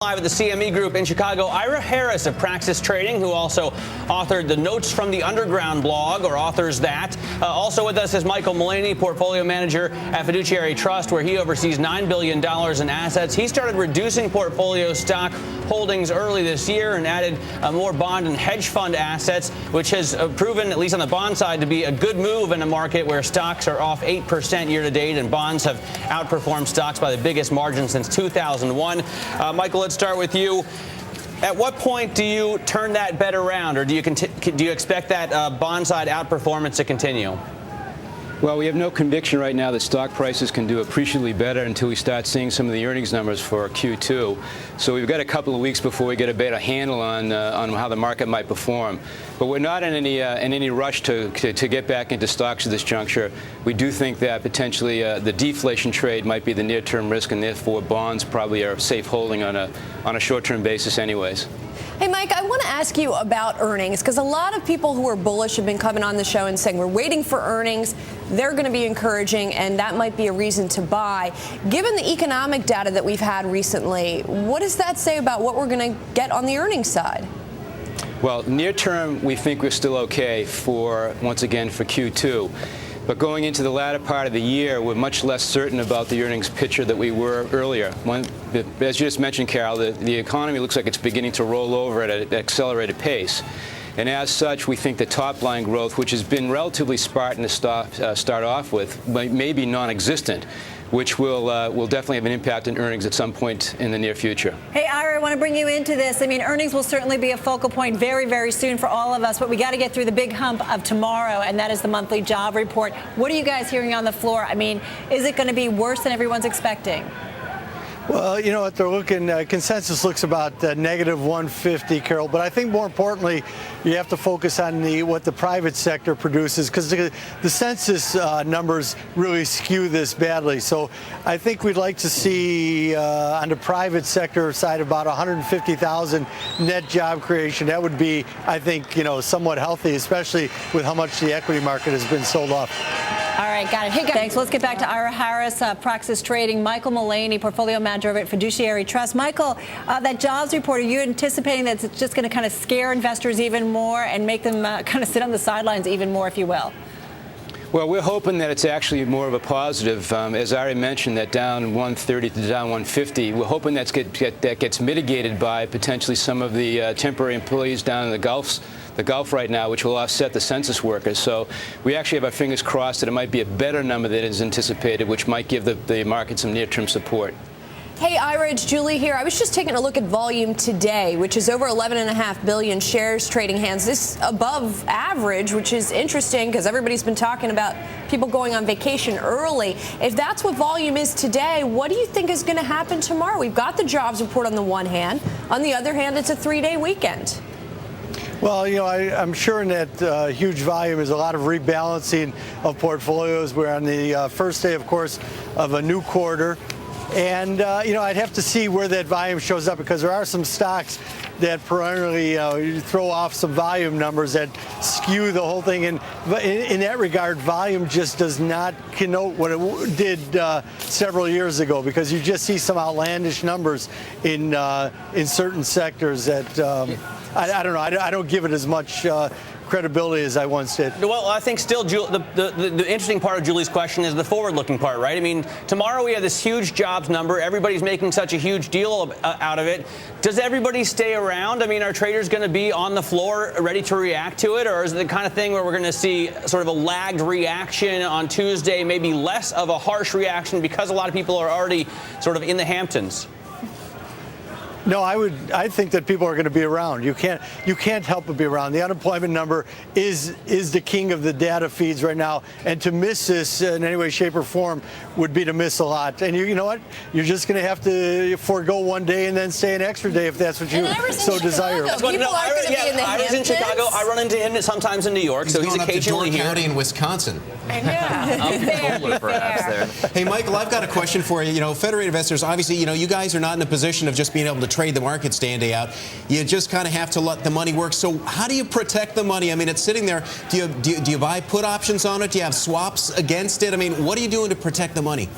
live at the CME Group in Chicago, Ira Harris of Praxis Trading, who also authored the Notes from the Underground blog, or authors that. Also with us is Michael Mullaney, portfolio manager at Fiduciary Trust, where he oversees $9 billion in assets. He started reducing portfolio stock holdings early this year and added more bond and hedge fund assets, which has proven, at least on the bond side, to be a good move in a market where stocks are off 8% year to date and bonds have outperformed stocks by the biggest margin since 2001. Michael, let's start with you. At what point do you turn that bet around, or do you expect that bond side outperformance to continue? Well, we have no conviction right now that stock prices can do appreciably better until we start seeing some of the earnings numbers for Q2. So we've got a couple of weeks before we get a better handle on how the market might perform. But we're not in any rush to get back into stocks at this juncture. We do think that potentially the deflation trade might be the near-term risk, and therefore bonds probably are safe holding on a short-term basis anyways. Hey, Mike, I want to ask you about earnings, because a lot of people who are bullish have been coming on the show and saying we're waiting for earnings. They're going to be encouraging, and that might be a reason to buy. Given the economic data that we've had recently, what does that say about what we're going to get on the earnings side? Well, near term, we think we're still okay once again, for Q2. But going into the latter part of the year, we're much less certain about the earnings picture that we were earlier. As you just mentioned, Carol, the economy looks like it's beginning to roll over at an accelerated pace. And as such, we think the top-line growth, which has been relatively spartan to start off with, may be non-existent, which will definitely have an impact on earnings at some point in the near future. Hey, Ira, I want to bring you into this. I mean, earnings will certainly be a focal point very, very soon for all of us, but we got to get through the big hump of tomorrow, and that is the monthly job report. What are you guys hearing on the floor? I mean, is it going to be worse than everyone's expecting? Well, you know what, they're looking, consensus looks about negative 150, Carol. But I think more importantly, you have to focus on what the private sector produces, because the census numbers really skew this badly. So I think we'd like to see on the private sector side about 150,000 net job creation. That would be, I think, somewhat healthy, especially with how much the equity market has been sold off. All right, got it. Hey, thanks. Let's get back to Ira Harris, Praxis Trading. Michael Mullaney, portfolio manager over at Fiduciary Trust. Michael, that jobs report, are you anticipating that it's just going to kind of scare investors even more and make them kind of sit on the sidelines even more, if you will? Well, we're hoping that it's actually more of a positive. As I already mentioned, that down 130 to down 150, we're hoping that gets mitigated by potentially some of the temporary employees down in the Gulf right now, which will offset the census workers. So we actually have our fingers crossed that it might be a better number than is anticipated, which might give the market some near-term support. Hey, Ira, it's Julie here. I was just taking a look at volume today, which is over 11.5 billion shares trading hands. This above average, which is interesting because everybody's been talking about people going on vacation early. If that's what volume is today, what do you think is going to happen tomorrow? We've got the jobs report on the one hand. On the other hand, it's a 3-day weekend. Well, I'm sure in that huge volume is a lot of rebalancing of portfolios. We're on the first day, of course, of a new quarter. And, I'd have to see where that volume shows up, because there are some stocks that perennially throw off some volume numbers that skew the whole thing. And in that regard, volume just does not connote what it did several years ago, because you just see some outlandish numbers in certain sectors that I don't know. I don't give it as much credibility as I once did. Well, I think still, the interesting part of Julie's question is the forward-looking part, right? I mean, tomorrow we have this huge jobs number. Everybody's making such a huge deal out of it. Does everybody stay around? I mean, are traders going to be on the floor ready to react to it, or is it the kind of thing where we're going to see sort of a lagged reaction on Tuesday, maybe less of a harsh reaction because a lot of people are already sort of in the Hamptons? No, I think that people are going to be around. You can't help but be around. The unemployment number is the king of the data feeds right now, and to miss this in any way, shape, or form would be to miss a lot. And you know what? You're just going to have to forego one day and then stay an extra day if that's what you so desire. People are going to be in the I was in Chicago. I run into him sometimes in New York, so he's occasionally here. County in Wisconsin. Perhaps there. Hey, Michael, I've got a question for you. Federated investors, obviously, you guys are not in a position of just being able to trade the markets day in, day out. You just kind of have to let the money work. So how do you protect the money? I mean, it's sitting there. Do you buy put options on it? Do you have swaps against it? I mean, what are you doing to protect the money?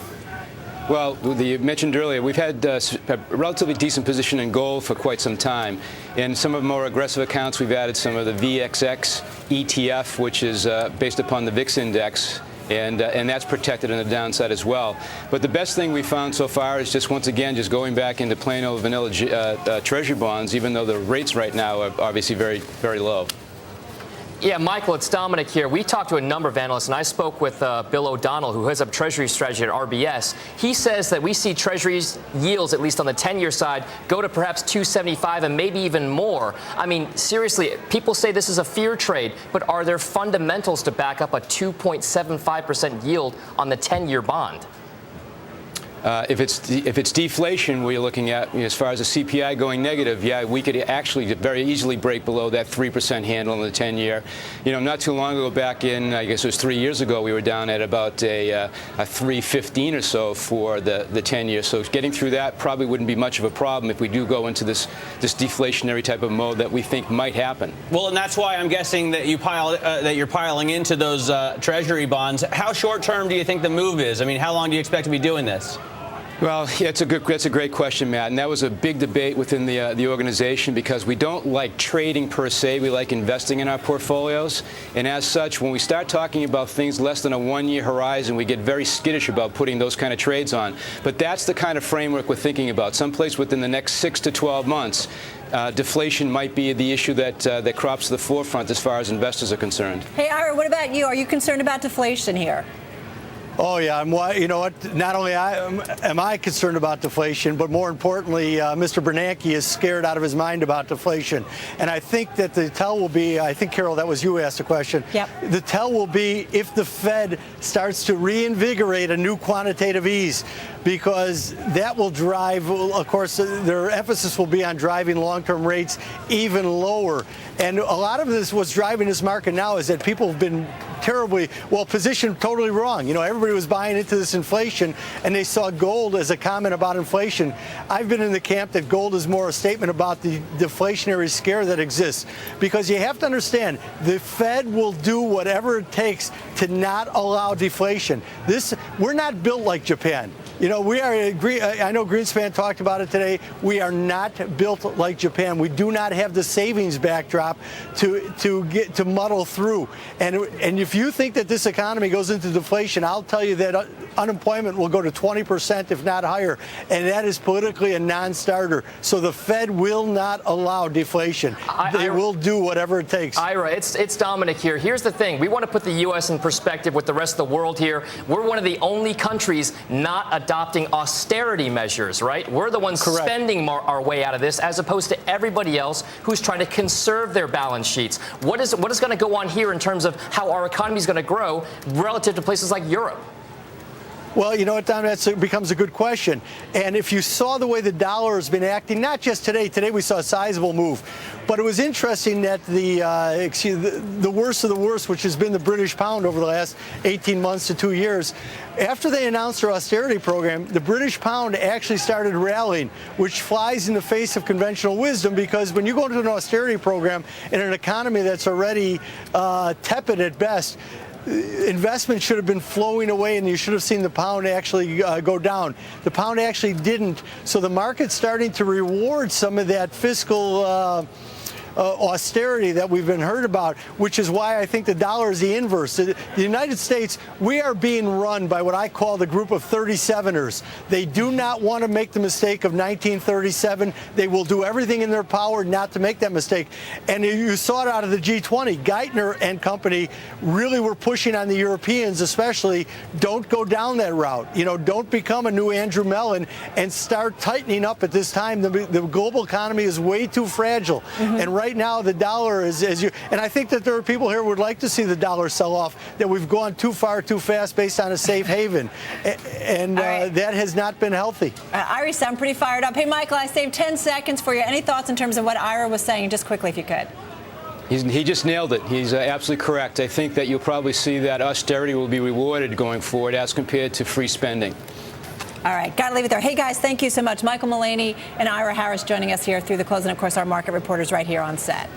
Well, you mentioned earlier, we've had a relatively decent position in gold for quite some time. In some of the more aggressive accounts, we've added some of the VXX ETF, which is based upon the VIX index. And that's protected on the downside as well. But the best thing we found so far is just, once again, just going back into plain old vanilla Treasury bonds, even though the rates right now are obviously very, very low. Yeah, Michael, it's Dominic here. We talked to a number of analysts, and I spoke with Bill O'Donnell, who heads up Treasury strategy at RBS. He says that we see Treasuries yields, at least on the 10-year side, go to perhaps 275 and maybe even more. I mean, seriously, people say this is a fear trade, but are there fundamentals to back up a 2.75% yield on the 10-year bond? If it's deflation we're looking at, as far as the CPI going negative, yeah, we could actually very easily break below that 3% handle in the 10-year. Not too long ago, back in, I guess it was 3 years ago, we were down at about a 3.15 or so for the 10-year. So getting through that probably wouldn't be much of a problem if we do go into this deflationary type of mode that we think might happen. Well, and that's why I'm guessing that you're piling into those Treasury bonds. How short-term do you think the move is? I mean, how long do you expect to be doing this? Well, yeah, that's a great question, Matt. And that was a big debate within the organization, because we don't like trading per se. We like investing in our portfolios. And as such, when we start talking about things less than a one-year horizon, we get very skittish about putting those kind of trades on. But that's the kind of framework we're thinking about. Someplace within the next 6 to 12 months, deflation might be the issue that crops to the forefront as far as investors are concerned. Hey, Ira, what about you? Are you concerned about deflation here? Oh, yeah. You know what? Not only am I concerned about deflation, but more importantly, Mr. Bernanke is scared out of his mind about deflation. And I think that the tell will be, I think, Carol, that was you who asked the question. Yep. The tell will be if the Fed starts to reinvigorate a new quantitative ease, because that will drive, of course, their emphasis will be on driving long-term rates even lower. And a lot of this, what's driving this market now, is that people have been terribly, positioned totally wrong. Everybody was buying into this inflation, and they saw gold as a comment about inflation. I've been in the camp that gold is more a statement about the deflationary scare that exists, because you have to understand, the Fed will do whatever it takes to not allow deflation. We're not built like Japan. We are. I know Greenspan talked about it today. We are not built like Japan. We do not have the savings backdrop to muddle through. And if you think that this economy goes into deflation, I'll tell you that unemployment will go to 20%, if not higher, and that is politically a non-starter. So the Fed will not allow deflation. They will do whatever it takes. Ira, it's Dominic here. Here's the thing: we want to put the U.S. in perspective with the rest of the world here. We're one of the only countries not adopting austerity measures, right? We're the ones Correct. spending our way out of this, as opposed to everybody else who's trying to conserve their balance sheets. What is going to go on here in terms of how our economy is going to grow relative to places like Europe? Well, you know what, Tom, that becomes a good question. And if you saw the way the dollar has been acting, not just today we saw a sizable move, but it was interesting that the worst of the worst, which has been the British pound over the last 18 months to 2 years, after they announced their austerity program, the British pound actually started rallying, which flies in the face of conventional wisdom, because when you go into an austerity program in an economy that's already tepid at best, investment should have been flowing away, and you should have seen the pound actually go down. The pound actually didn't. So the market's starting to reward some of that fiscal austerity that we've been heard about, which is why I think the dollar is the inverse. The United States, we are being run by what I call the group of 37ers. They do not want to make the mistake of 1937. They will do everything in their power not to make that mistake. And you saw it out of the G20. Geithner and company really were pushing on the Europeans, especially, don't go down that route. Don't become a new Andrew Mellon and start tightening up at this time. The global economy is way too fragile. Mm-hmm. And right now, the dollar is, and I think that there are people here who would like to see the dollar sell off, that we've gone too far, too fast based on a safe haven. And right. That has not been healthy. Ira, sound pretty fired up. Hey, Michael, I saved 10 seconds for you. Any thoughts in terms of what Ira was saying, just quickly, if you could? He just nailed it. He's absolutely correct. I think that you'll probably see that austerity will be rewarded going forward as compared to free spending. All right, got to leave it there. Hey, guys, thank you so much. Michael Mullaney and Ira Harris joining us here through the close, and, of course, our market reporters right here on set.